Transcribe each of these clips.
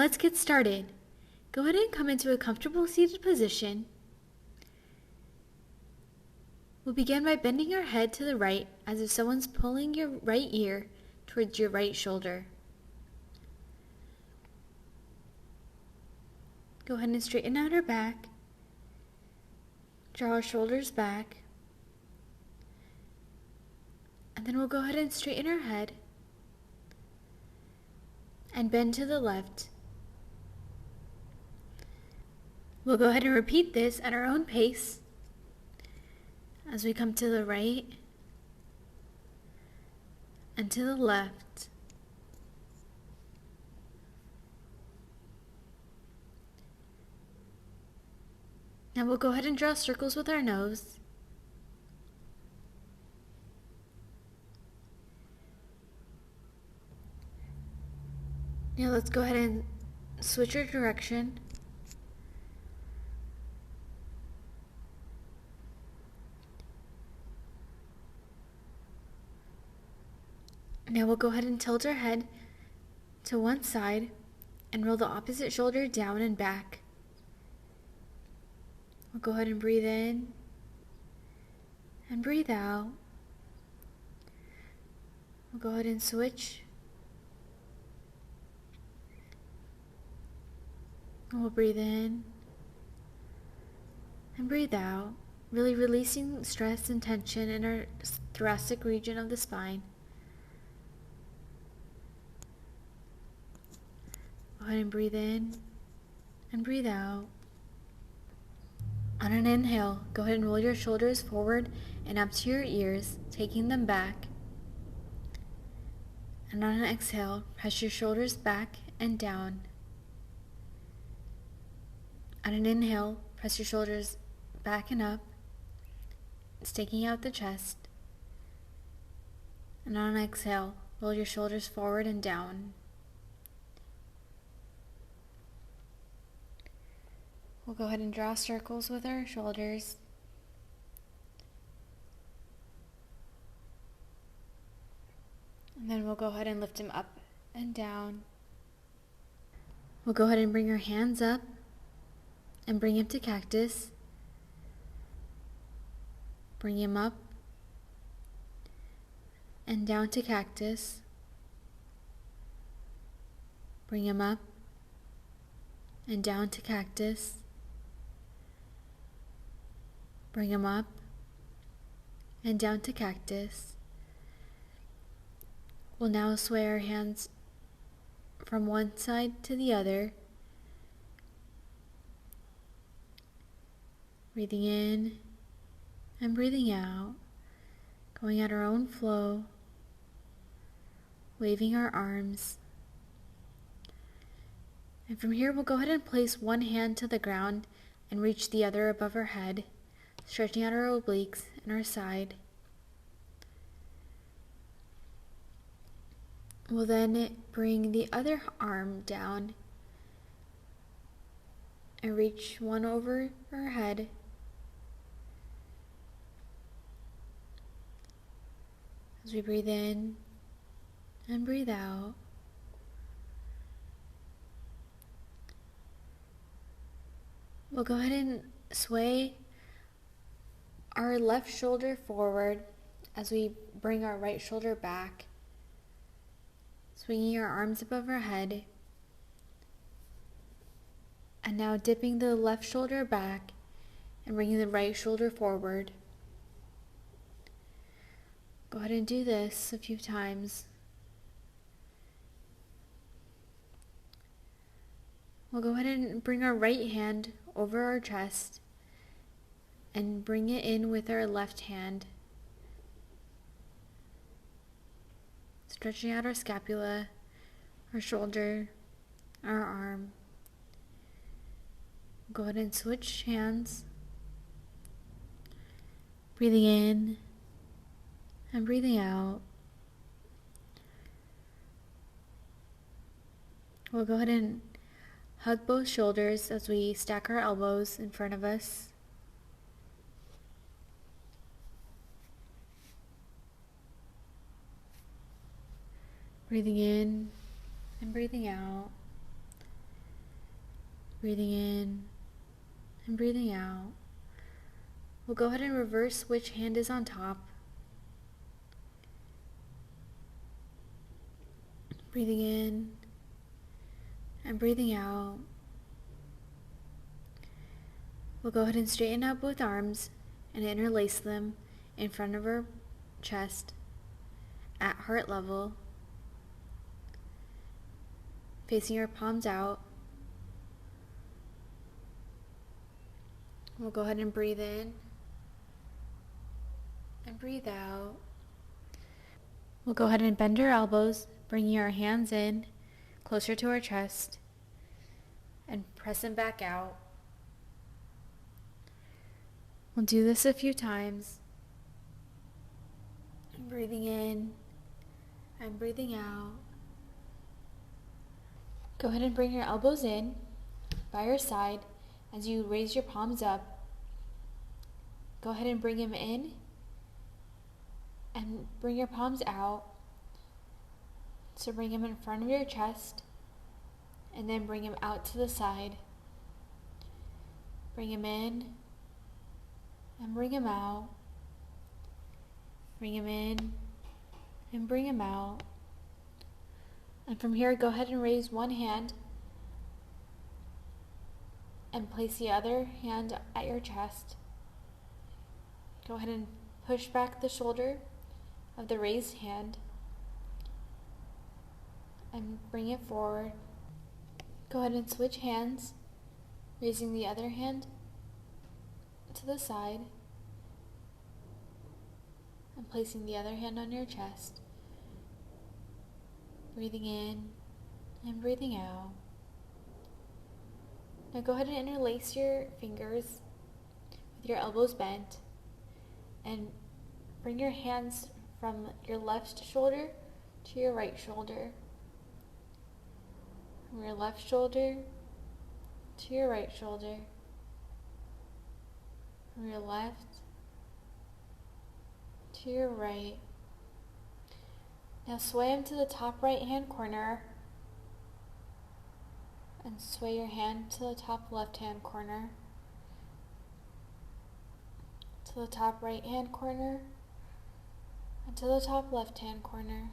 let's get started. Go ahead and come into a comfortable seated position. We'll begin by bending our head to the right as if someone's pulling your right ear towards your right shoulder. Go ahead and straighten out our back. Draw our shoulders back. And then we'll go ahead and straighten our head and bend to the left. We'll go ahead and repeat this at our own pace as we come to the right and to the left. Now we'll go ahead and draw circles with our nose. Now let's go ahead and switch our direction. Now we'll go ahead and tilt our head to one side and roll the opposite shoulder down and back. We'll go ahead and breathe in and breathe out. We'll go ahead and switch. We'll breathe in and breathe out, really releasing stress and tension in our thoracic region of the spine. Go ahead and breathe in and breathe out. On an inhale, go ahead and roll your shoulders forward and up to your ears, taking them back. And on an exhale, press your shoulders back and down. On an inhale, press your shoulders back and up, staking out the chest. And on an exhale, roll your shoulders forward and down. We'll go ahead and draw circles with our shoulders. And then we'll go ahead and lift them up and down. We'll go ahead and bring our hands up and bring him to cactus. Bring him up and down to cactus. Bring him up and down to cactus. Bring him up and down to cactus. We'll now sway our hands from one side to the other. Breathing in and breathing out, going at our own flow, waving our arms. And from here, we'll go ahead and place one hand to the ground and reach the other above our head, stretching out our obliques and our side. We'll then bring the other arm down and reach one over our head. As we breathe in and breathe out. We'll go ahead and sway our left shoulder forward as we bring our right shoulder back, swinging our arms above our head, and now dipping the left shoulder back and bringing the right shoulder forward. Go ahead and do this a few times. We'll go ahead and bring our right hand over our chest and bring it in with our left hand, stretching out our scapula, our shoulder, our arm. Go ahead and switch hands, breathing in and breathing out. We'll go ahead and hug both shoulders as we stack our elbows in front of us. Breathing in and breathing out. Breathing in and breathing out. We'll go ahead and reverse which hand is on top. Breathing in and breathing out. We'll go ahead and straighten out both arms and interlace them in front of our chest at heart level, facing our palms out. We'll go ahead and breathe in and breathe out. We'll go ahead and bend our elbows, bringing our hands in closer to our chest and press them back out. We'll do this a few times. Breathing in and breathing out. Go ahead and bring your elbows in by your side as you raise your palms up. Go ahead and bring them in and bring your palms out. So bring them in front of your chest and then bring them out to the side. Bring them in and bring them out. Bring them in and bring them out. And from here, go ahead and raise one hand and place the other hand at your chest. Go ahead and push back the shoulder of the raised hand and bring it forward. Go ahead and switch hands, raising the other hand to the side and placing the other hand on your chest. Breathing in and breathing out. Now go ahead and interlace your fingers with your elbows bent and bring your hands from your left shoulder to your right shoulder. From your left shoulder to your right shoulder. From your left to your right. Now sway them to the top right hand corner and sway your hand to the top left hand corner, to the top right hand corner, and to the top left hand corner.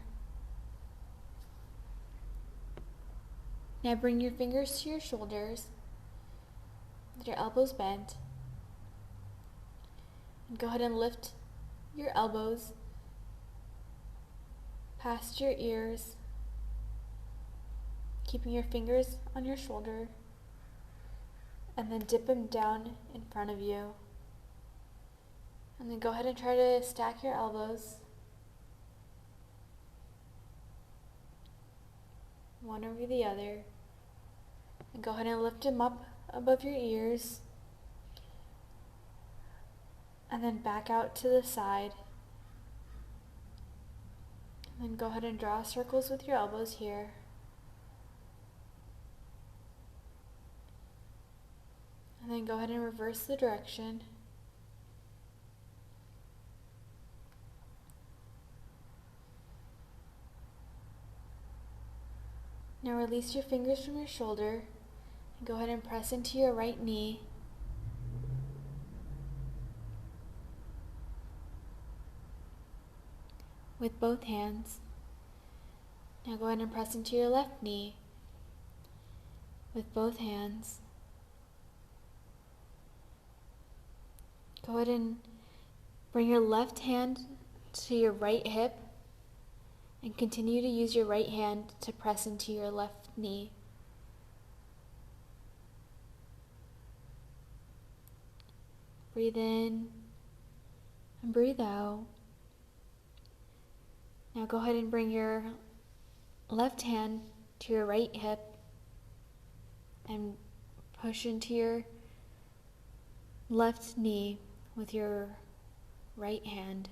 Now bring your fingers to your shoulders with your elbows bent and go ahead and lift your elbows past your ears, keeping your fingers on your shoulder, and then dip them down in front of you. And then go ahead and try to stack your elbows, one over the other, and go ahead and lift them up above your ears, and then back out to the side. And then go ahead and draw circles with your elbows here. And then go ahead and reverse the direction. Now release your fingers from your shoulder and go ahead and press into your right knee. With both hands. Now go ahead and press into your left knee with both hands. Go ahead and bring your left hand to your right hip and continue to use your right hand to press into your left knee. Breathe in and breathe out. Now go ahead and bring your left hand to your right hip and push into your left knee with your right hand.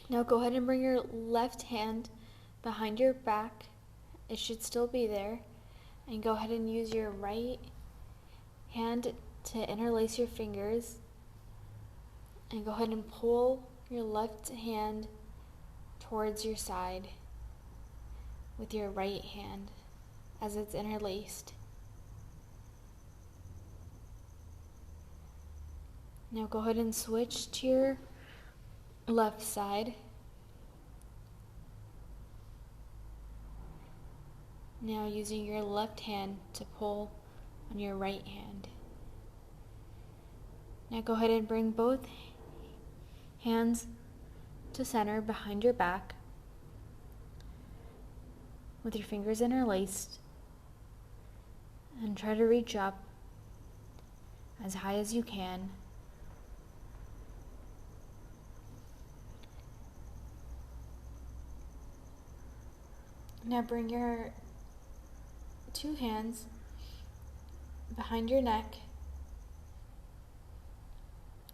Now go ahead and bring your left hand behind your back. It should still be there. And go ahead and use your right hand to interlace your fingers and go ahead and pull your left hand towards your side with your right hand as it's interlaced. Now go ahead and switch to your left side. Now using your left hand to pull on your right hand. Now go ahead and bring both hands to center behind your back with your fingers interlaced, and try to reach up as high as you can. Now bring your two hands behind your neck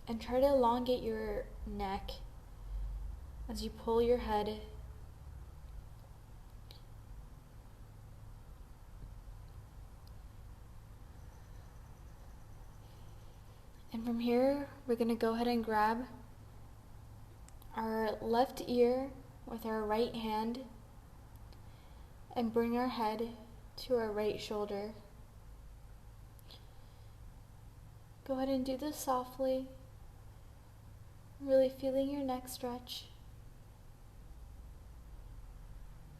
and try to elongate your neck as you pull your head and from here we're going to go ahead and grab our left ear with our right hand and bring our head to our right shoulder. Go ahead and do this softly, really feeling your neck stretch.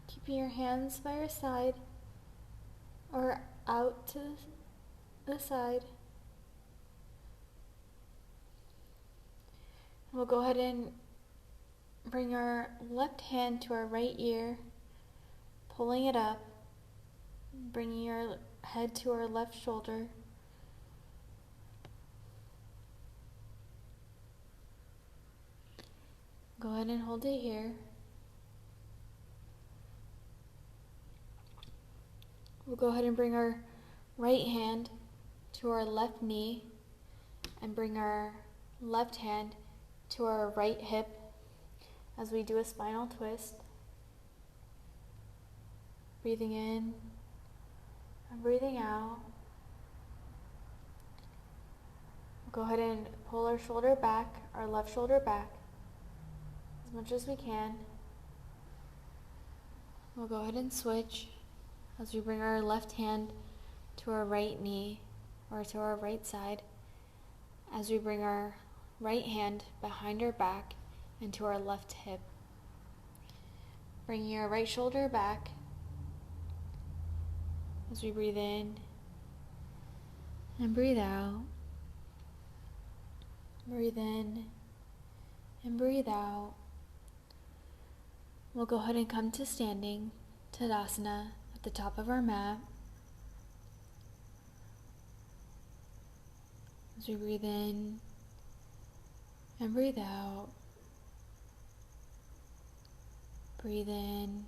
Keeping your hands by your side or out to the side. We'll go ahead and bring our left hand to our right ear, pulling it up, bringing your head to our left shoulder. Go ahead and hold it here. We'll go ahead and bring our right hand to our left knee and bring our left hand to our right hip as we do a spinal twist. Breathing in and breathing out. Go ahead and pull our shoulder back, our left shoulder back, as much as we can. We'll go ahead and switch as we bring our left hand to our right knee or to our right side, as we bring our right hand behind our back and to our left hip. Bringing our right shoulder back as we breathe in and breathe out. Breathe in and breathe out. We'll go ahead and come to standing Tadasana at the top of our mat. As we breathe in and breathe out. Breathe in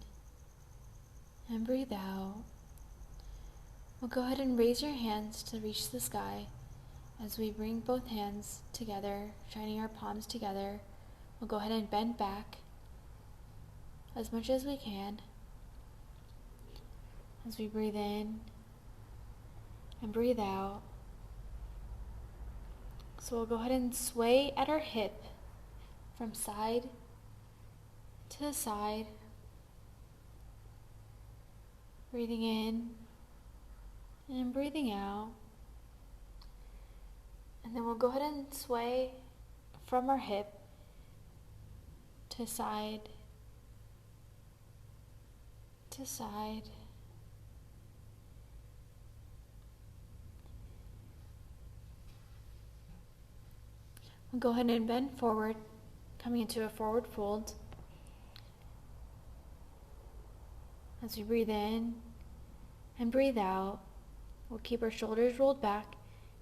and breathe out. We'll go ahead and raise your hands to reach the sky as we bring both hands together, shining our palms together. We'll go ahead and bend back as much as we can as we breathe in and breathe out. So we'll go ahead and sway at our hip from side to side, breathing in and breathing out. And then we'll go ahead and sway from our hip to side to side. We'll go ahead and bend forward, coming into a forward fold. As we breathe in and breathe out, we'll keep our shoulders rolled back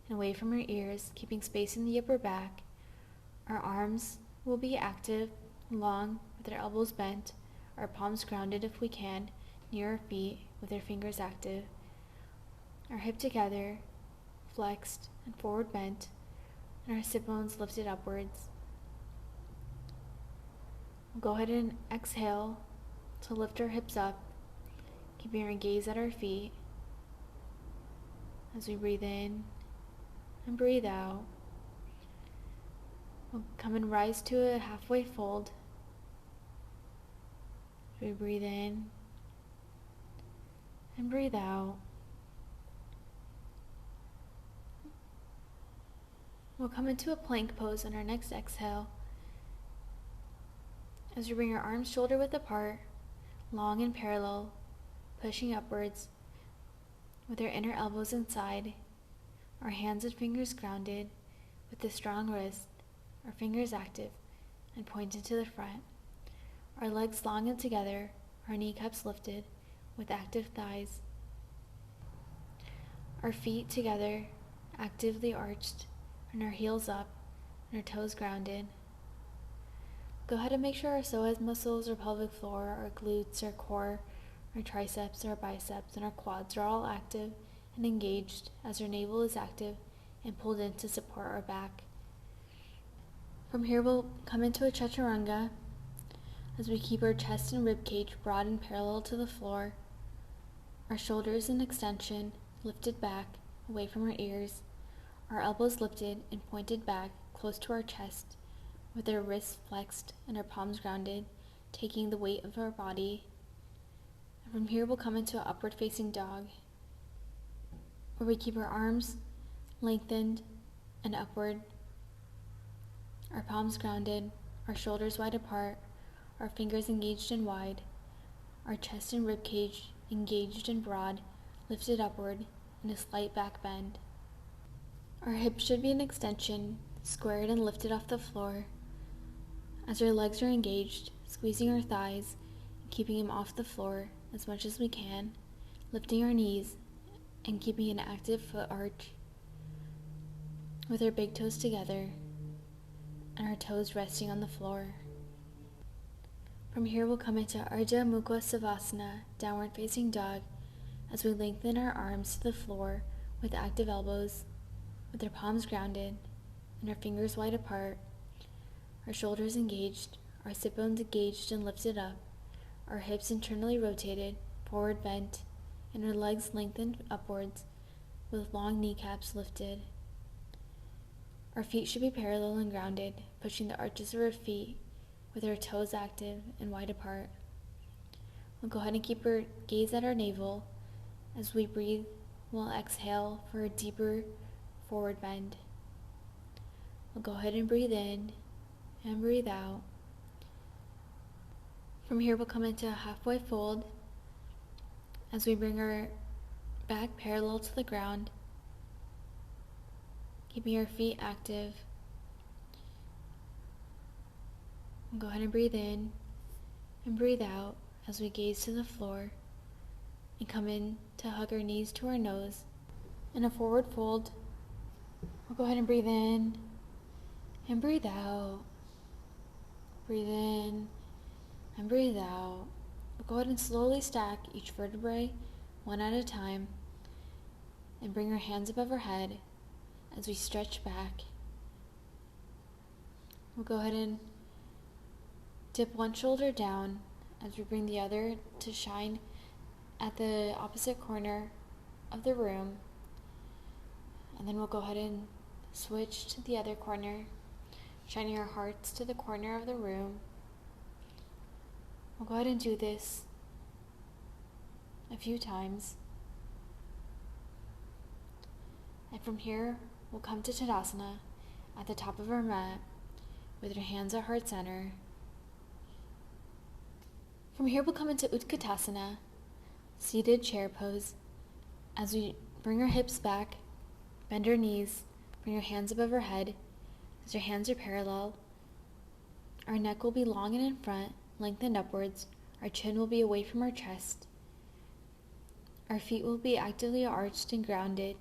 and away from our ears, keeping space in the upper back. Our arms will be active, long, with our elbows bent, our palms grounded if we can, near our feet, with our fingers active. Our hip together, flexed and forward bent, and our sit bones lifted upwards. We'll go ahead and exhale to lift our hips up, keeping our gaze at our feet as we breathe in and breathe out. We'll come and rise to a halfway fold. We breathe in and breathe out. We'll come into a plank pose on our next exhale as we bring our arms shoulder width apart, long and parallel, pushing upwards with our inner elbows inside, our hands and fingers grounded with the strong wrist, our fingers active and pointed to the front, our legs long and together, our kneecaps lifted with active thighs, our feet together, actively arched, and our heels up and our toes grounded. Go ahead and make sure our psoas muscles, our pelvic floor, our glutes, our core, our triceps, our biceps, and our quads are all active and engaged as our navel is active and pulled in to support our back. From here we'll come into a chaturanga as we keep our chest and rib cage broad and parallel to the floor, our shoulders in extension, lifted back, away from our ears, our elbows lifted and pointed back, close to our chest, with our wrists flexed and our palms grounded, taking the weight of our body. And from here we'll come into an upward facing dog, where we keep our arms lengthened and upward, our palms grounded, our shoulders wide apart, our fingers engaged and wide, our chest and rib cage engaged and broad, lifted upward in a slight back bend. Our hips should be in extension, squared and lifted off the floor, as our legs are engaged, squeezing our thighs and keeping them off the floor as much as we can, lifting our knees and keeping an active foot arch with our big toes together and our toes resting on the floor. From here we'll come into Ardha Mukha Savasana, downward facing dog, as we lengthen our arms to the floor with active elbows, with our palms grounded and our fingers wide apart, our shoulders engaged, our sit bones engaged and lifted up, our hips internally rotated, forward bent, and our legs lengthened upwards with long kneecaps lifted. Our feet should be parallel and grounded, pushing the arches of our feet with our toes active and wide apart. We'll go ahead and keep our gaze at our navel as we breathe. We'll exhale for a deeper forward bend. We'll go ahead and breathe in and breathe out. From here we'll come into a halfway fold as we bring our back parallel to the ground, keeping our feet active. We'll go ahead and breathe in and breathe out as we gaze to the floor and come in to hug our knees to our nose. In a forward fold, we'll go ahead and breathe in and breathe out. Breathe in and breathe out. We'll go ahead and slowly stack each vertebrae one at a time and bring our hands above our head as we stretch back. We'll go ahead and dip one shoulder down as we bring the other to shine at the opposite corner of the room. And then we'll go ahead and switch to the other corner, shining our hearts to the corner of the room. We'll go ahead and do this a few times. And from here, we'll come to Tadasana at the top of our mat with our hands at heart center. From here, we'll come into Utkatasana, seated chair pose, as we bring our hips back, bend our knees, bring our hands above our head, as our hands are parallel. Our neck will be long and in front, lengthened upwards. Our chin will be away from our chest. Our feet will be actively arched and grounded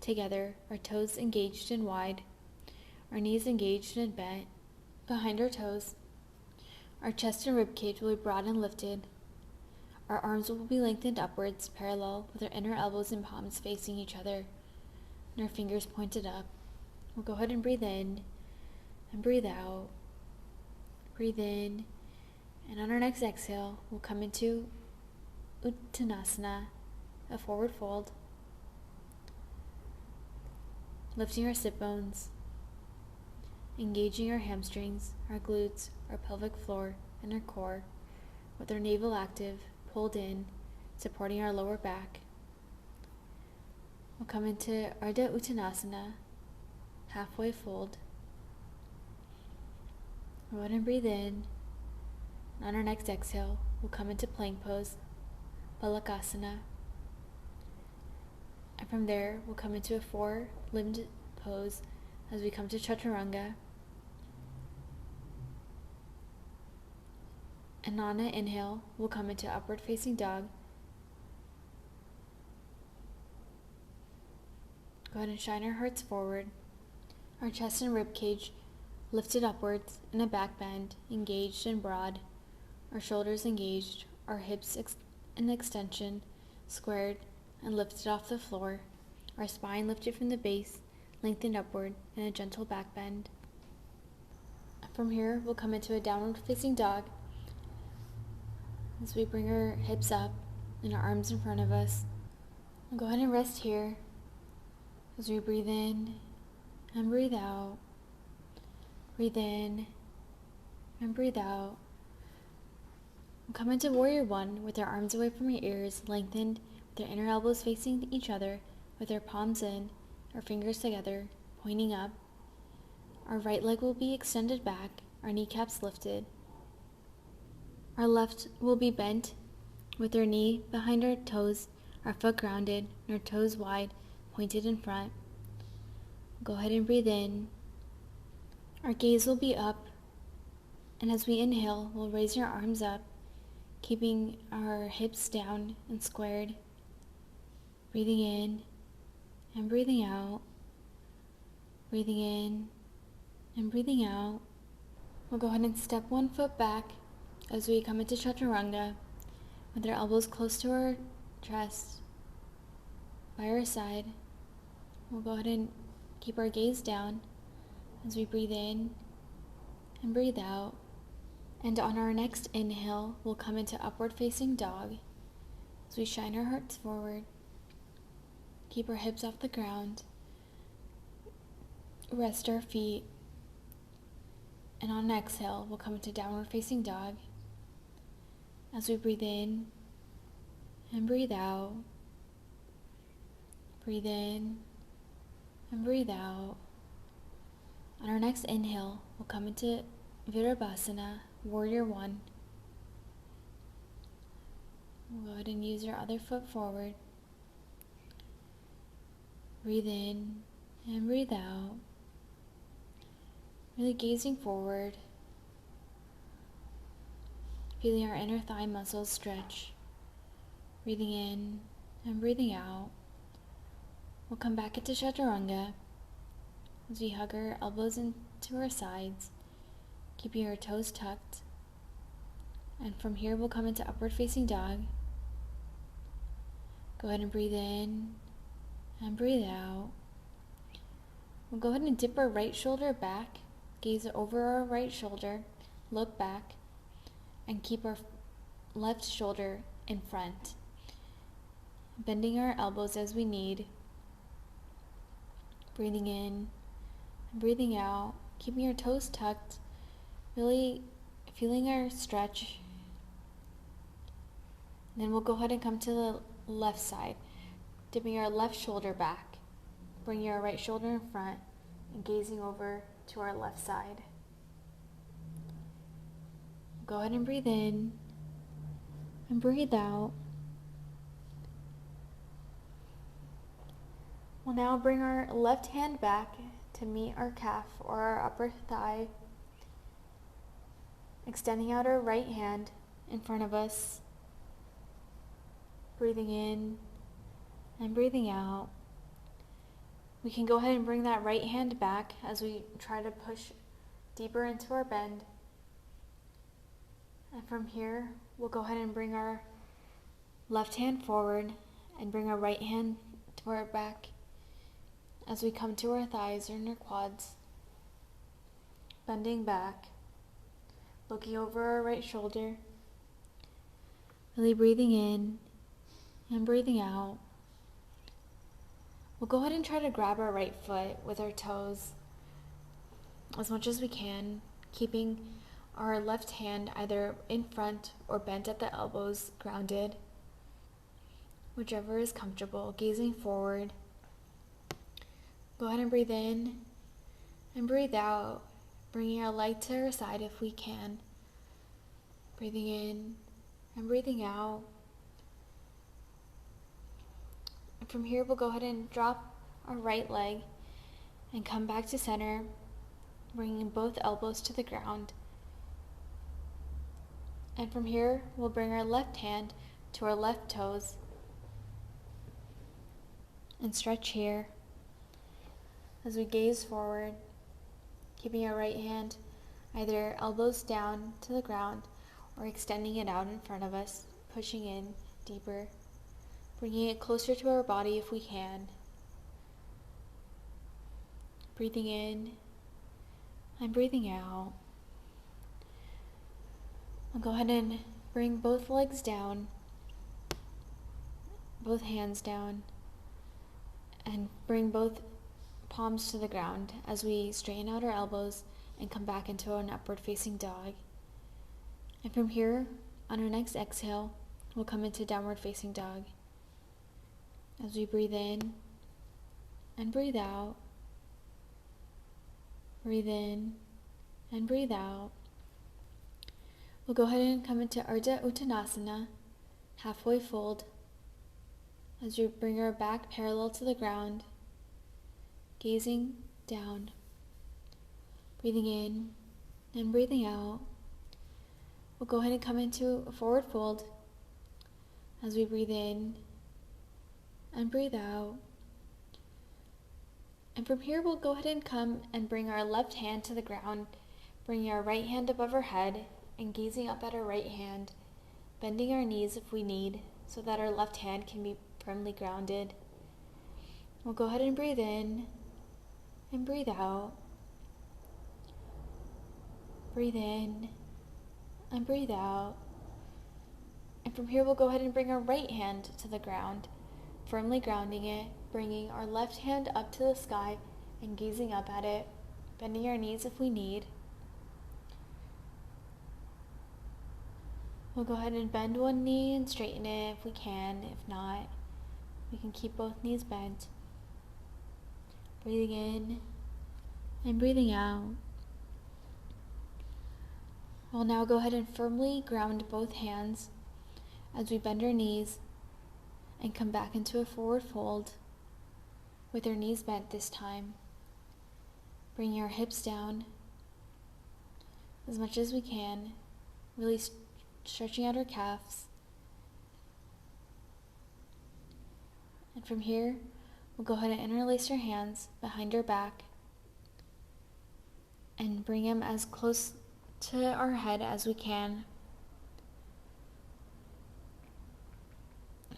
together, our toes engaged and wide, our knees engaged and bent behind our toes. Our chest and rib cage will be broad and lifted. Our arms will be lengthened upwards, parallel, with our inner elbows and palms facing each other, and our fingers pointed up. We'll go ahead and breathe in and breathe out. Breathe in, and on our next exhale, we'll come into Uttanasana, a forward fold. lifting our sit bones, engaging our hamstrings, our glutes, our pelvic floor, and our core, with our navel active, pulled in, supporting our lower back. We'll come into Ardha Uttanasana, halfway fold. Go ahead and breathe in. On our next exhale, we'll come into plank pose, Balasana. And from there, we'll come into a four-limbed pose as we come to Chaturanga. And on an inhale, we'll come into upward facing dog. Go ahead and shine our hearts forward. Our chest and rib cage lifted upwards in a back bend, engaged and broad. Our shoulders engaged, our hips in extension, squared and lifted off the floor. Our spine lifted from the base, lengthened upward in a gentle back bend. From here, we'll come into a downward facing dog as we bring our hips up and our arms in front of us. We'll go ahead and rest here as we breathe in and breathe out. Breathe in and breathe out. We'll come into Warrior One with our arms away from our ears, lengthened, with our inner elbows facing each other, with our palms in, our fingers together, pointing up. Our right leg will be extended back, our kneecaps lifted. Our left will be bent, with our knee behind our toes, our foot grounded, and our toes wide, pointed in front. Go ahead and breathe in. Our gaze will be up, and as we inhale, we'll raise our arms up, keeping our hips down and squared. Breathing in and breathing out. Breathing in and breathing out. We'll go ahead and step one foot back as we come into Chaturanga with our elbows close to our chest, by our side. We'll go ahead and keep our gaze down as we breathe in and breathe out. And on our next inhale, we'll come into upward facing dog as we shine our hearts forward. Keep our hips off the ground. Rest our feet. And on an exhale, we'll come into downward facing dog as we breathe in and breathe out. Breathe in and breathe out. On our next inhale, we'll come into Virabhasana, Warrior One. We'll go ahead and use our other foot forward. Breathe in and breathe out. Really gazing forward, feeling our inner thigh muscles stretch. Breathing in and breathing out. We'll come back into Chaturanga as we hug our elbows into our sides, keeping our toes tucked. And from here, we'll come into upward facing dog. Go ahead and breathe in and breathe out. We'll go ahead and dip our right shoulder back, gaze over our right shoulder, look back, and keep our left shoulder in front, bending our elbows as we need. Breathing in and breathing out, keeping our toes tucked, really feeling our stretch. And then we'll go ahead and come to the left side, dipping our left shoulder back, bringing our right shoulder in front, and gazing over to our left side. Go ahead and breathe in and breathe out. We'll now bring our left hand back to meet our calf or our upper thigh, extending out our right hand in front of us, breathing in and breathing out. We can go ahead and bring that right hand back as we try to push deeper into our bend. And from here, we'll go ahead and bring our left hand forward and bring our right hand to our back as we come to our thighs or our quads, bending back, looking over our right shoulder, really breathing in and breathing out. We'll go ahead and try to grab our right foot with our toes as much as we can, keeping our left hand either in front or bent at the elbows, grounded, whichever is comfortable, gazing forward. Go ahead and breathe in and breathe out, bringing our leg to our side if we can. Breathing in and breathing out. And from here, we'll go ahead and drop our right leg and come back to center, bringing both elbows to the ground. And from here, we'll bring our left hand to our left toes and stretch here as we gaze forward, keeping our right hand either elbows down to the ground or extending it out in front of us, pushing in deeper, bringing it closer to our body if we can. Breathing in and breathing out. I'll go ahead and bring both legs down, both hands down, and bring both palms to the ground as we straighten out our elbows and come back into an upward facing dog. And from here, on our next exhale, we'll come into downward facing dog. As we breathe in and breathe out, breathe in and breathe out. We'll go ahead and come into Ardha Uttanasana, halfway fold, as we bring our back parallel to the ground, gazing down, breathing in and breathing out. We'll go ahead and come into a forward fold as we breathe in and breathe out. And from here, we'll go ahead and come and bring our left hand to the ground, bringing our right hand above our head and gazing up at our right hand, bending our knees if we need so that our left hand can be firmly grounded. We'll go ahead and breathe in and breathe out. Breathe in and breathe out. And from here, we'll go ahead and bring our right hand to the ground, firmly grounding it, bringing our left hand up to the sky and gazing up at it, bending our knees if we need. We'll go ahead and bend one knee and straighten it if we can. If not, we can keep both knees bent. Breathing in and breathing out. We'll now go ahead and firmly ground both hands as we bend our knees and come back into a forward fold with our knees bent this time. Bringing our hips down as much as we can, really stretching out our calves. And from here, we'll go ahead and interlace our hands behind our back and bring them as close to our head as we can.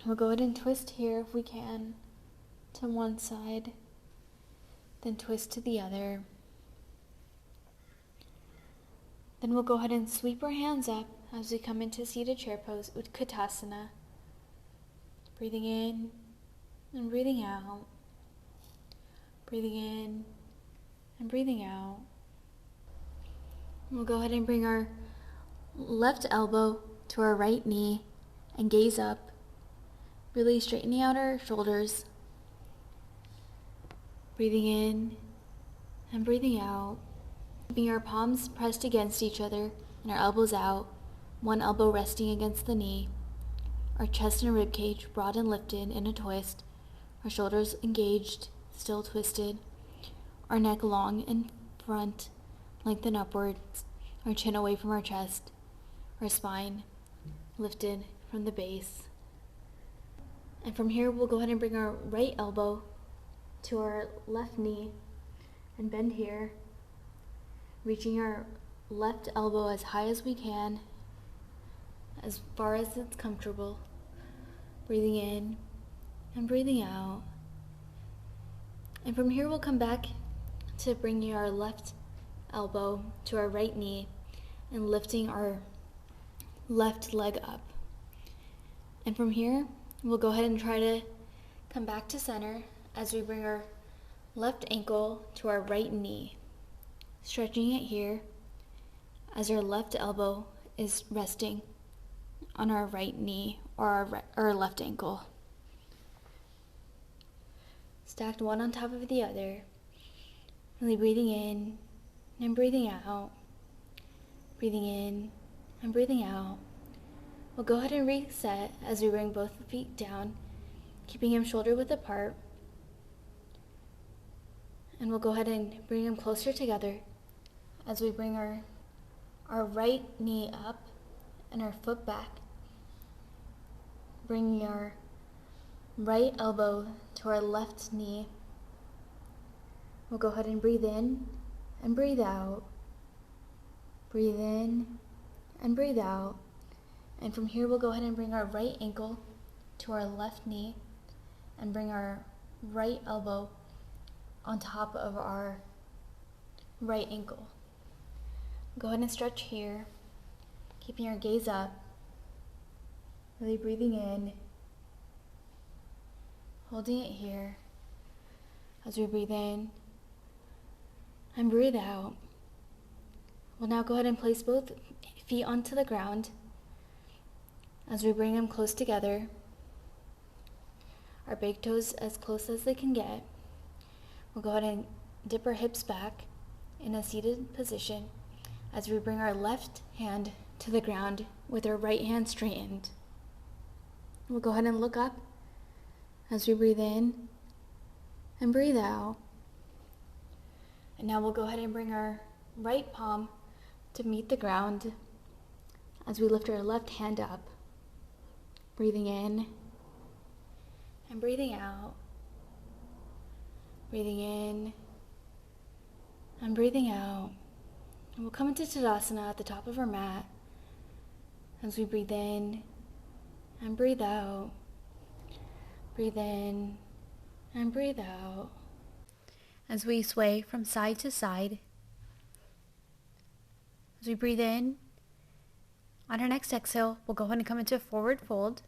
We'll go ahead and twist here if we can to one side, then twist to the other. Then we'll go ahead and sweep our hands up as we come into seated chair pose, Utkatasana. Breathing in and breathing out. Breathing in and breathing out. We'll go ahead and bring our left elbow to our right knee and gaze up, really straightening out our shoulders. Breathing in and breathing out. Keeping our palms pressed against each other and our elbows out, one elbow resting against the knee. Our chest and ribcage broad and lifted in a twist. Our shoulders engaged, still twisted. Our neck long in front, lengthen upwards. Our chin away from our chest. Our spine lifted from the base. And from here, we'll go ahead and bring our right elbow to our left knee and bend here, reaching our left elbow as high as we can, as far as it's comfortable. Breathing in and breathing out. And from here, we'll come back to bringing our left elbow to our right knee and lifting our left leg up. And from here, we'll go ahead and try to come back to center as we bring our left ankle to our right knee, stretching it here as our left elbow is resting on our right knee or our left ankle. Stacked one on top of the other, really breathing in and breathing out, breathing in and breathing out. We'll go ahead and reset as we bring both feet down, keeping them shoulder width apart. And we'll go ahead and bring them closer together as we bring our right knee up and our foot back. Bringing our right elbow to our left knee. We'll go ahead and breathe in and breathe out. Breathe in and breathe out. And from here, we'll go ahead and bring our right ankle to our left knee and bring our right elbow on top of our right ankle. Go ahead and stretch here, keeping your gaze up, really breathing in, holding it here as we breathe in and breathe out. We'll now go ahead and place both feet onto the ground as we bring them close together, our big toes as close as they can get. We'll go ahead and dip our hips back in a seated position as we bring our left hand to the ground with our right hand straightened. We'll go ahead and look up as we breathe in and breathe out. And now we'll go ahead and bring our right palm to meet the ground as we lift our left hand up, breathing in and breathing out, breathing in and breathing out. And we'll come into Tadasana at the top of our mat as we breathe in and breathe out, breathe in and breathe out. As we sway from side to side, as we breathe in, on our next exhale, we'll go ahead and come into a forward fold.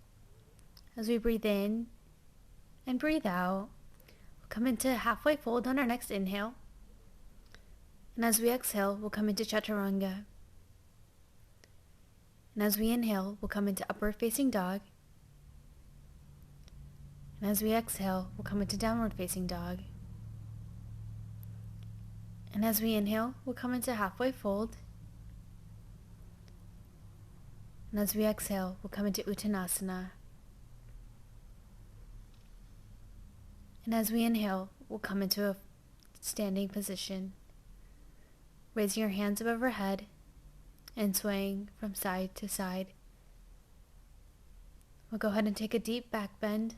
As we breathe in and breathe out, we'll come into a halfway fold on our next inhale. And as we exhale, we'll come into Chaturanga. And as we inhale, we'll come into upward facing dog. And as we exhale, we'll come into downward facing dog. And as we inhale, we'll come into halfway fold. And as we exhale, we'll come into Uttanasana. And as we inhale, we'll come into a standing position, raising your hands above our head and swaying from side to side. We'll go ahead and take a deep back bend,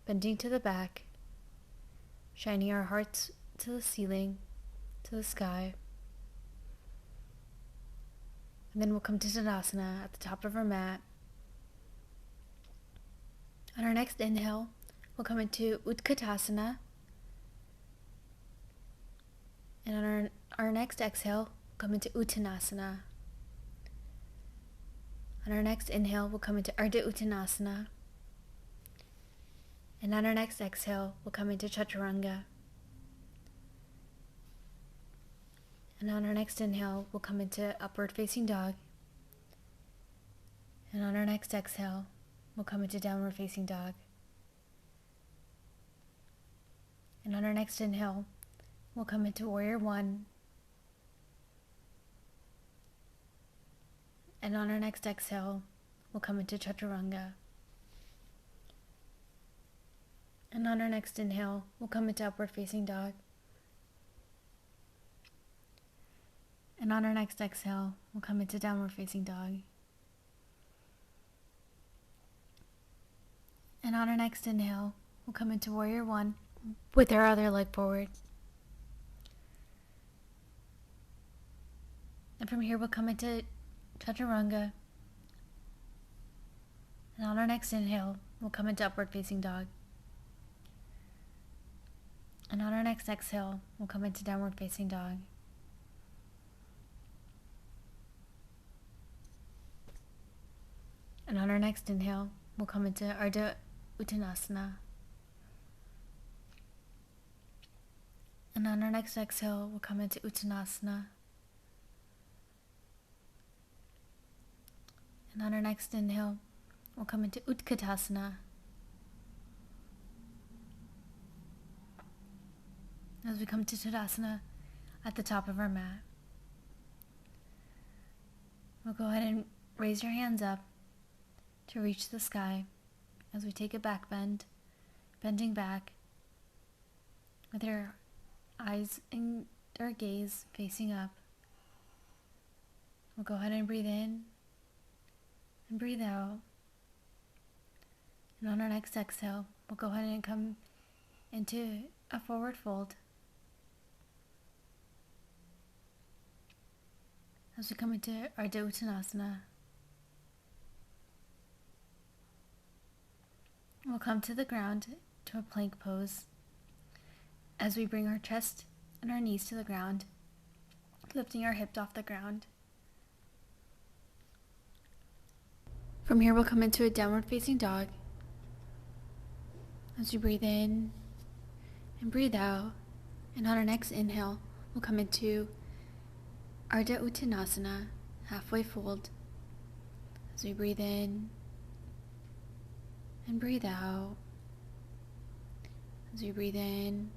bending to the back, shining our hearts to the ceiling, to the sky. And then we'll come to Tadasana at the top of our mat. On our next inhale, we'll come into Utkatasana. And on our next exhale, we'll come into Uttanasana. On our next inhale, we'll come into Ardha Uttanasana. And on our next exhale, we'll come into Chaturanga. And on our next inhale, we'll come into upward facing dog. And on our next exhale, we'll come into downward facing dog. And on our next inhale, we'll come into warrior one. And on our next exhale, we'll come into Chaturanga. And on our next inhale, we'll come into upward facing dog. And on our next exhale, we'll come into downward facing dog. And on our next inhale, we'll come into warrior one with our other leg forward. And from here, we'll come into Chaturanga. And on our next inhale, we'll come into upward facing dog. And on our next exhale, we'll come into downward facing dog. And on our next inhale, we'll come into Ardha Uttanasana. And on our next exhale, we'll come into Uttanasana. And on our next inhale, we'll come into Utkatasana. As we come to Tadasana at the top of our mat, we'll go ahead and raise your hands up to reach the sky as we take a back bend, bending back with our eyes and our gaze facing up. We'll go ahead and breathe in and breathe out. And on our next exhale, we'll go ahead and come into a forward fold. As we come into Ardha Uttanasana, we'll come to the ground to a plank pose as we bring our chest and our knees to the ground, lifting our hips off the ground. From here, we'll come into a downward facing dog. As we breathe in and breathe out, and on our next inhale, we'll come into Ardha Uttanasana, halfway fold. As we breathe in and breathe out. As we breathe in,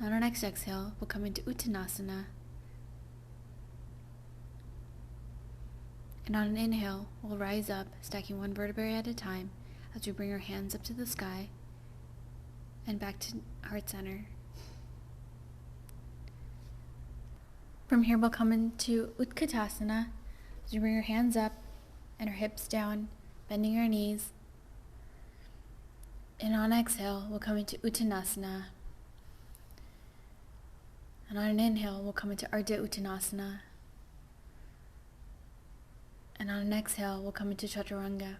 on our next exhale, we'll come into Uttanasana. And on an inhale, we'll rise up, stacking one vertebrae at a time as we bring our hands up to the sky and back to heart center. From here, we'll come into Utkatasana as we bring our hands up and our hips down, bending our knees. And on exhale, we'll come into Uttanasana. And on an inhale, we'll come into Ardha Uttanasana. And on an exhale, we'll come into Chaturanga.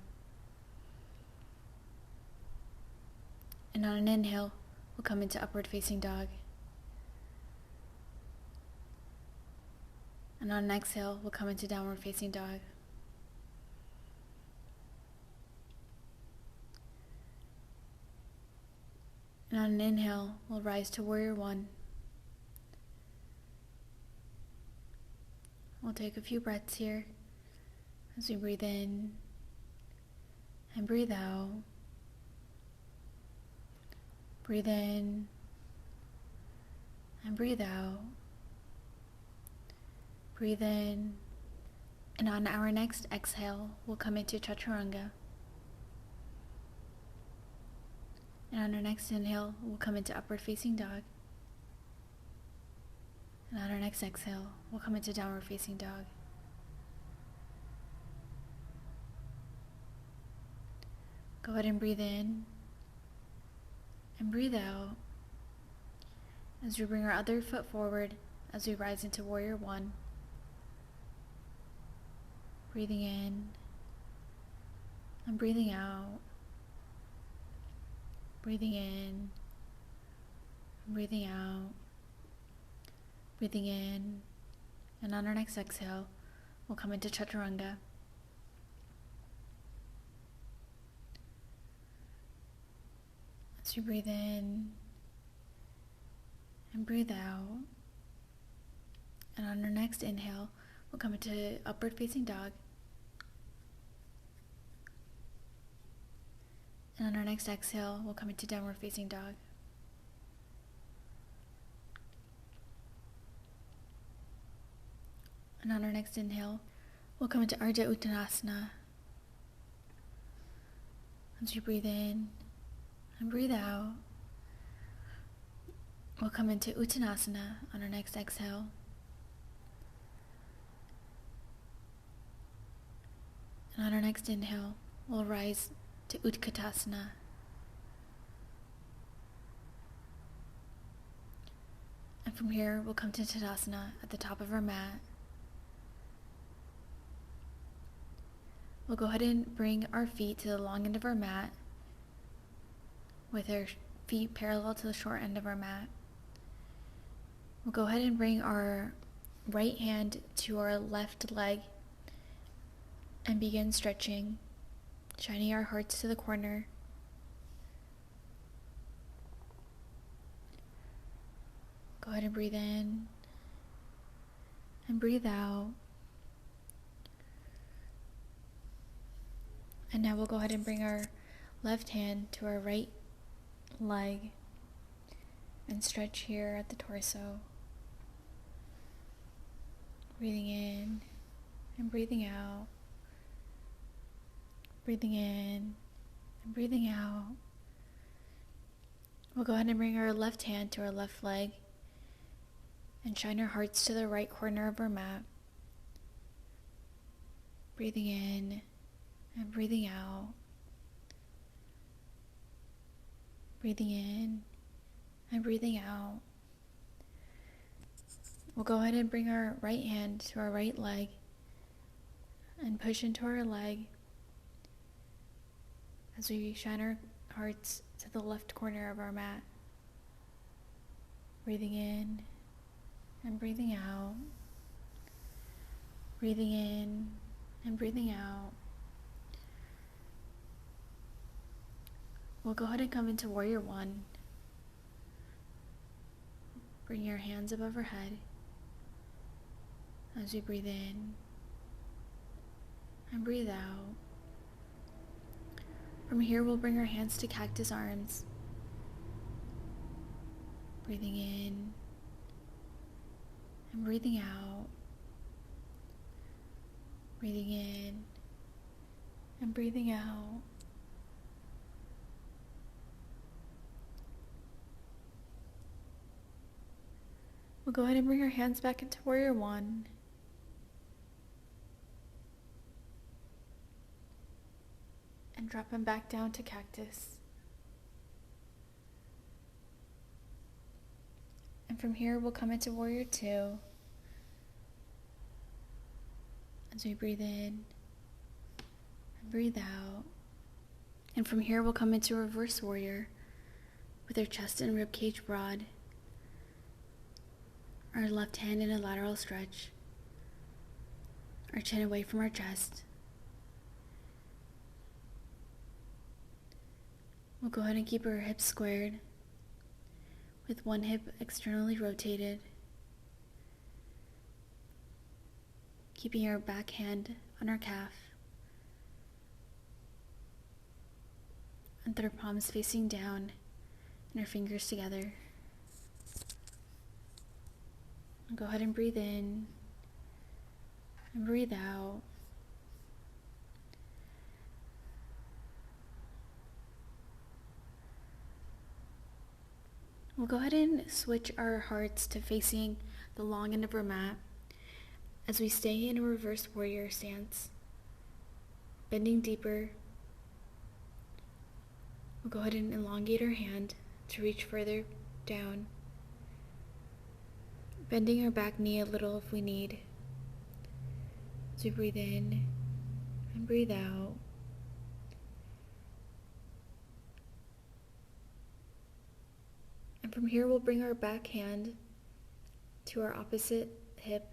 And on an inhale, we'll come into Upward Facing Dog. And on an exhale, we'll come into Downward Facing Dog. And on an inhale, we'll rise to Warrior One. We'll take a few breaths here as we breathe in and breathe out. Breathe in and breathe out. Breathe in, and on our next exhale, we'll come into Chaturanga. And on our next inhale, we'll come into Upward Facing Dog. And on our next exhale, we'll come into Downward Facing Dog. Go ahead and breathe in and breathe out as we bring our other foot forward as we rise into Warrior One. Breathing in and breathing out. Breathing in and breathing out. Breathing in, and on our next exhale, we'll come into Chaturanga. As you breathe in and breathe out, and on our next inhale, we'll come into Upward Facing Dog. And on our next exhale, we'll come into Downward Facing Dog. And on our next inhale, we'll come into Ardha Uttanasana. As you breathe in and breathe out, we'll come into Uttanasana on our next exhale. And on our next inhale, we'll rise to Utkatasana. And from here, we'll come to Tadasana at the top of our mat. We'll go ahead and bring our feet to the long end of our mat with our feet parallel to the short end of our mat. We'll go ahead and bring our right hand to our left leg and begin stretching, shining our hearts to the corner. Go ahead and breathe in and breathe out. And now we'll go ahead and bring our left hand to our right leg and stretch here at the torso. Breathing in and breathing out. Breathing in and breathing out. We'll go ahead and bring our left hand to our left leg and shine our hearts to the right corner of our mat. Breathing in and breathing out. Breathing in and breathing out. We'll go ahead and bring our right hand to our right leg and push into our leg as we shine our hearts to the left corner of our mat. Breathing in and breathing out. Breathing in and breathing out. We'll go ahead and come into Warrior One. Bring your hands above our head as we breathe in and breathe out. From here, we'll bring our hands to cactus arms. Breathing in and breathing out. Breathing in and breathing out. We'll go ahead and bring our hands back into Warrior One. And drop them back down to cactus. And from here, we'll come into Warrior Two. As we breathe in and breathe out. And from here, we'll come into Reverse Warrior with our chest and rib cage broad. Our left hand in a lateral stretch. Our chin away from our chest. We'll go ahead and keep our hips squared with one hip externally rotated. Keeping our back hand on our calf. And third palms facing down and our fingers together. Go ahead and breathe in and breathe out. We'll go ahead and switch our hearts to facing the long end of our mat as we stay in a reverse warrior stance. Bending deeper. We'll go ahead and elongate our hand to reach further down. Bending our back knee a little if we need. As we breathe in and breathe out. And from here, we'll bring our back hand to our opposite hip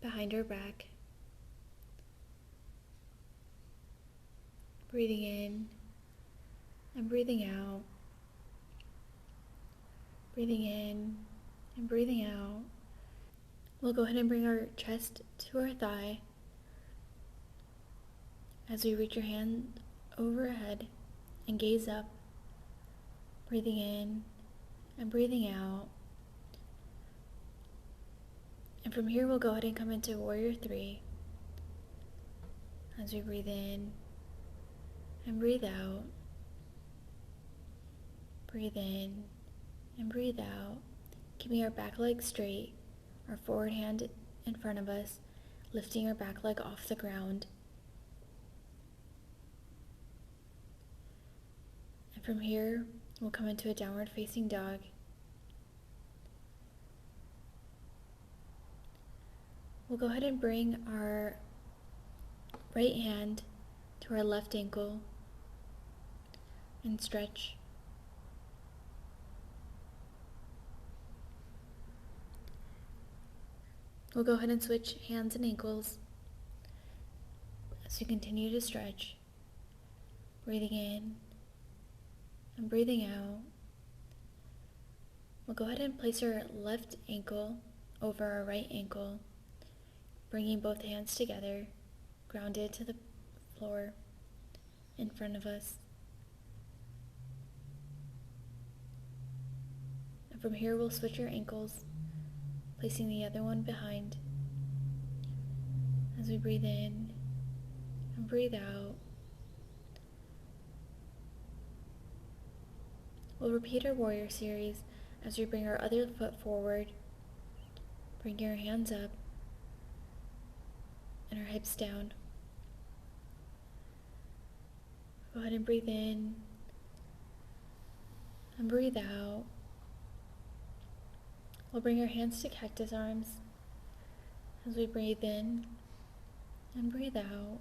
behind our back. Breathing in and breathing out. Breathing in and breathing out. We'll go ahead and bring our chest to our thigh as we reach your hand overhead and gaze up. Breathing in and breathing out. And from here, we'll go ahead and come into Warrior Three as we breathe in and breathe out. Breathe in and breathe out. Keeping our back leg straight, our forward hand in front of us, lifting our back leg off the ground. And from here, we'll come into a downward facing dog. We'll go ahead and bring our right hand to our left ankle and stretch. We'll go ahead and switch hands and ankles as we continue to stretch. Breathing in and breathing out. We'll go ahead and place our left ankle over our right ankle, bringing both hands together, grounded to the floor in front of us. And from here, we'll switch our ankles, placing the other one behind. As we breathe in and breathe out, we'll repeat our warrior series as we bring our other foot forward, bring our hands up and our hips down. Go ahead and breathe in and breathe out. We'll bring our hands to cactus arms as we breathe in and breathe out.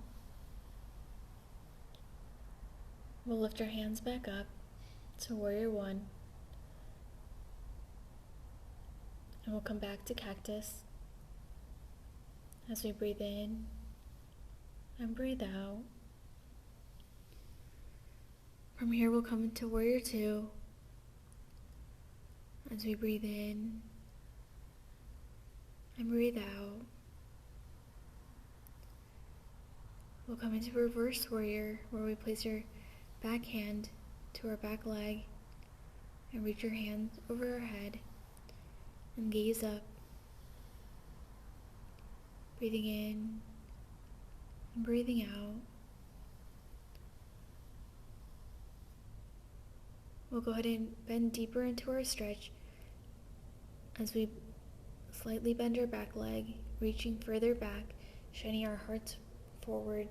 We'll lift our hands back up to warrior one. And we'll come back to cactus as we breathe in and breathe out. From here, we'll come into warrior two as we breathe in and breathe out. We'll come into reverse warrior, where we place our back hand to our back leg and reach our hand over our head and gaze up, breathing in and breathing out. We'll go ahead and bend deeper into our stretch as we slightly bend our back leg, reaching further back, shining our hearts forward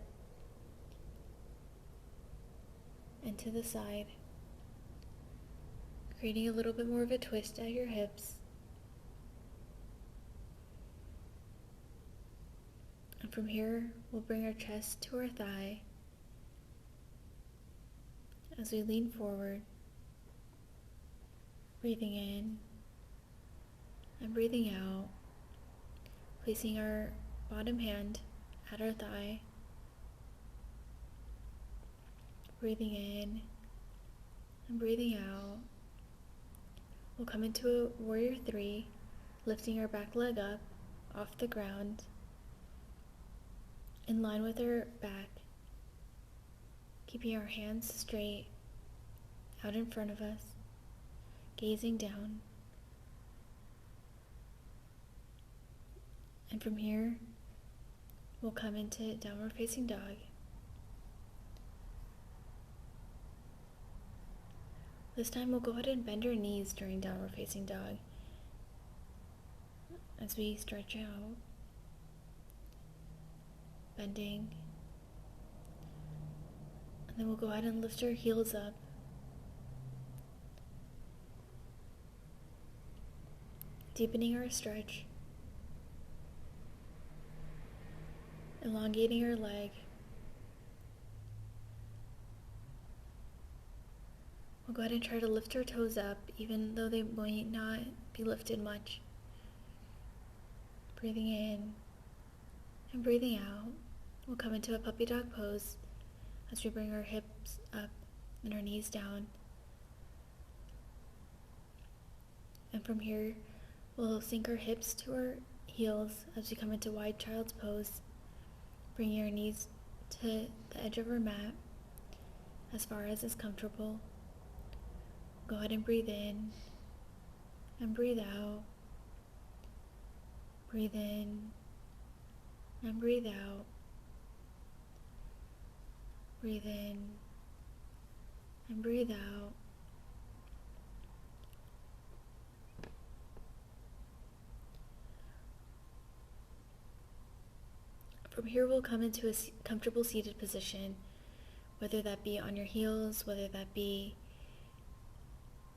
and to the side, creating a little bit more of a twist at your hips. And from here, we'll bring our chest to our thigh as we lean forward, breathing in and breathing out, placing our bottom hand at our thigh, breathing in and breathing out. We'll come into a warrior three, lifting our back leg up off the ground, in line with our back, keeping our hands straight out in front of us, gazing down. And from here, we'll come into downward facing dog. This time we'll go ahead and bend our knees during downward facing dog as we stretch out, bending. And then we'll go ahead and lift our heels up, deepening our stretch, elongating our leg. We'll go ahead and try to lift our toes up, even though they might not be lifted much. Breathing in and breathing out. We'll come into a puppy dog pose as we bring our hips up and our knees down. And from here, we'll sink our hips to our heels as we come into wide child's pose, bringing our knees to the edge of our mat as far as is comfortable. Go ahead and breathe in and breathe out. Breathe in and breathe out. Breathe in and breathe out. From here, we'll come into a comfortable seated position, whether that be on your heels, whether that be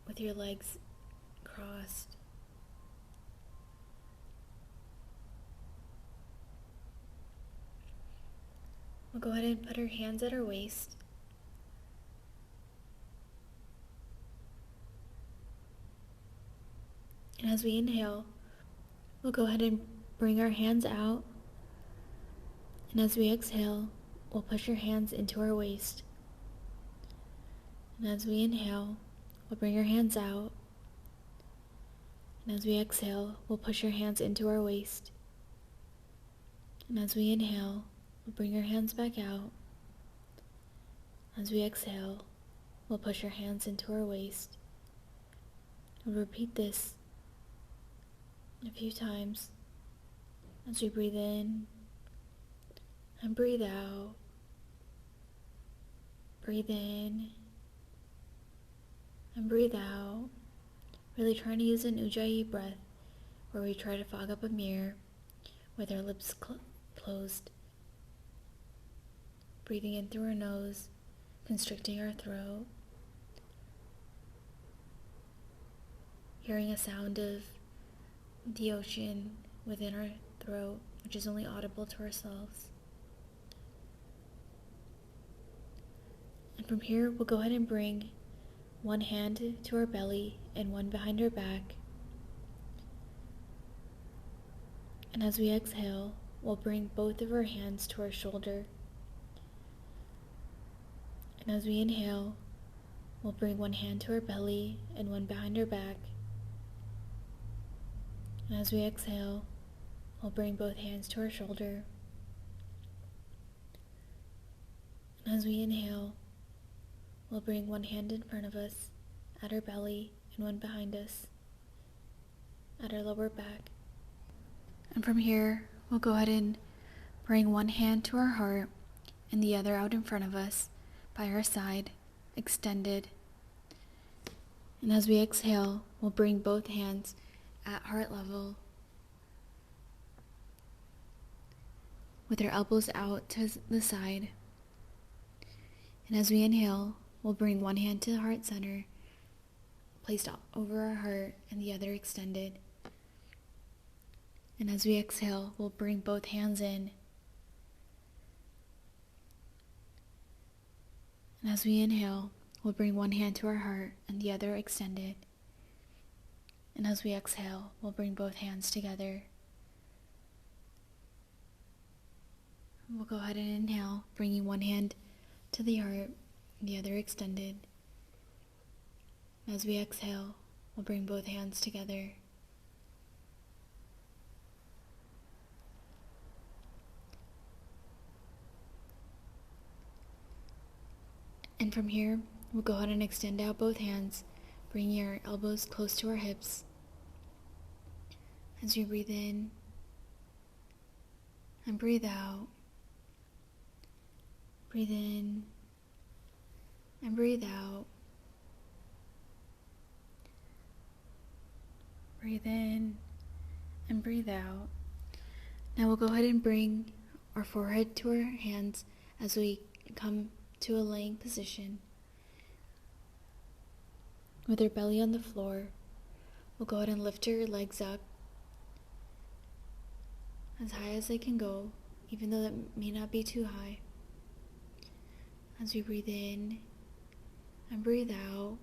with your legs crossed. We'll go ahead and put our hands at our waist. And as we inhale, we'll go ahead and bring our hands out. And as we exhale, we'll push our hands into our waist. And as we inhale, we'll bring our hands out. And as we exhale, we'll push our hands into our waist. And as we inhale, we'll bring our hands back out. As we exhale, we'll push our hands into our waist. We'll repeat this a few times as we breathe in and breathe out. Breathe in and breathe out. Really trying to use an Ujjayi breath where we try to fog up a mirror with our lips closed. Breathing in through our nose, constricting our throat. Hearing a sound of the ocean within our throat, which is only audible to ourselves. And from here, we'll go ahead and bring one hand to our belly and one behind our back. And as we exhale, we'll bring both of our hands to our shoulder. And as we inhale, we'll bring one hand to our belly and one behind our back. And as we exhale, we'll bring both hands to our shoulder. And as we inhale, we'll bring one hand in front of us at our belly and one behind us at our lower back. And from here, we'll go ahead and bring one hand to our heart and the other out in front of us by our side, extended. And as we exhale, we'll bring both hands at heart level with our elbows out to the side. And as we inhale, we'll bring one hand to the heart center, placed over our heart, and the other extended. And as we exhale, we'll bring both hands in. And as we inhale, we'll bring one hand to our heart and the other extended. And as we exhale, we'll bring both hands together. We'll go ahead and inhale, bringing one hand to the heart and the other extended. As we exhale, we'll bring both hands together. And from here, we'll go ahead and extend out both hands, bringing our elbows close to our hips. As we breathe in and breathe out, breathe in and breathe out, breathe in and breathe out. Now we'll go ahead and bring our forehead to our hands as we come to a laying position. With our belly on the floor, we'll go ahead and lift our legs up as high as they can go, even though that may not be too high. As we breathe in and breathe out,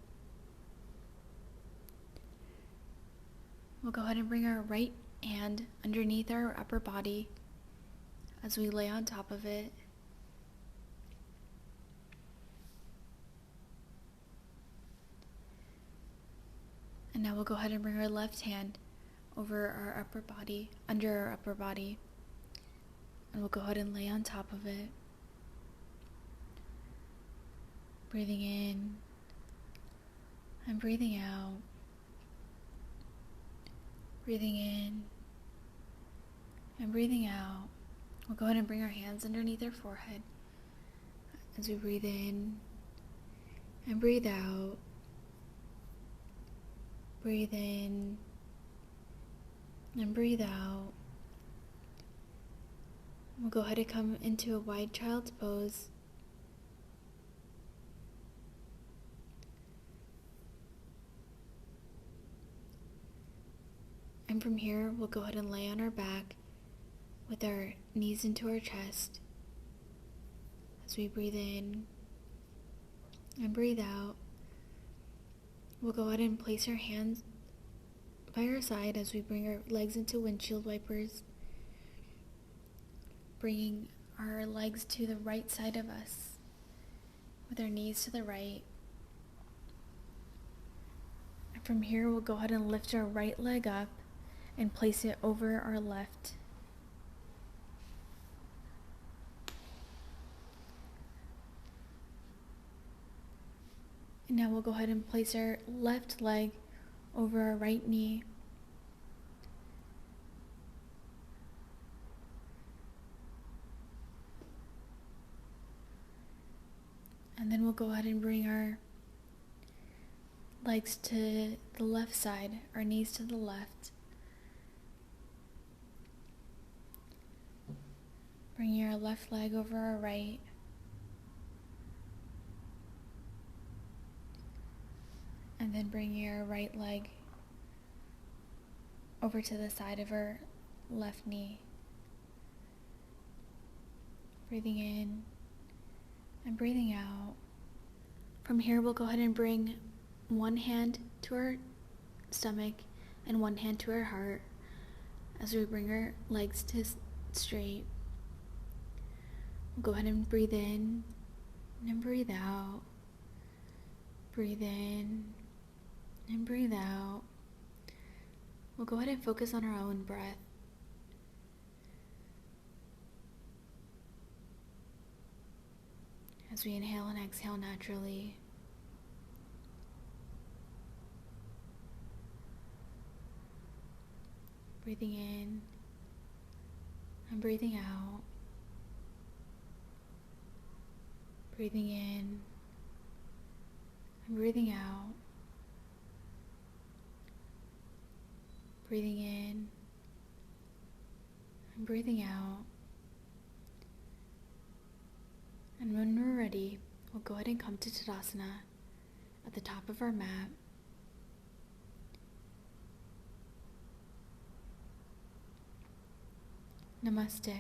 we'll go ahead and bring our right hand underneath our upper body as we lay on top of it. And now we'll go ahead and bring our left hand over our upper body, under our upper body, and we'll go ahead and lay on top of it. Breathing in and breathing out. Breathing in and breathing out. We'll go ahead and bring our hands underneath our forehead as we breathe in and breathe out. Breathe in and breathe out. We'll go ahead and come into a wide child's pose. And from here, we'll go ahead and lay on our back with our knees into our chest as we breathe in and breathe out. We'll go ahead and place our hands by our side as we bring our legs into windshield wipers, bringing our legs to the right side of us with our knees to the right. And From here, we'll go ahead and lift our right leg up and place it over our left. And now we'll go ahead and place our left leg over our right knee. And then we'll go ahead and bring our legs to the left side, our knees to the left. Bring your left leg over our right. And then bring your right leg over to the side of our left knee. Breathing in and breathing out. From here, we'll go ahead and bring one hand to our stomach and one hand to our heart as we bring our legs to straight. We'll go ahead and breathe in and breathe out. Breathe in and breathe out. We'll go ahead and focus on our own breath. As we inhale and exhale naturally. Breathing in and breathing out. Breathing in and breathing out. Breathing in and breathing out. And when we're ready, we'll go ahead and come to Tadasana at the top of our mat. Namaste.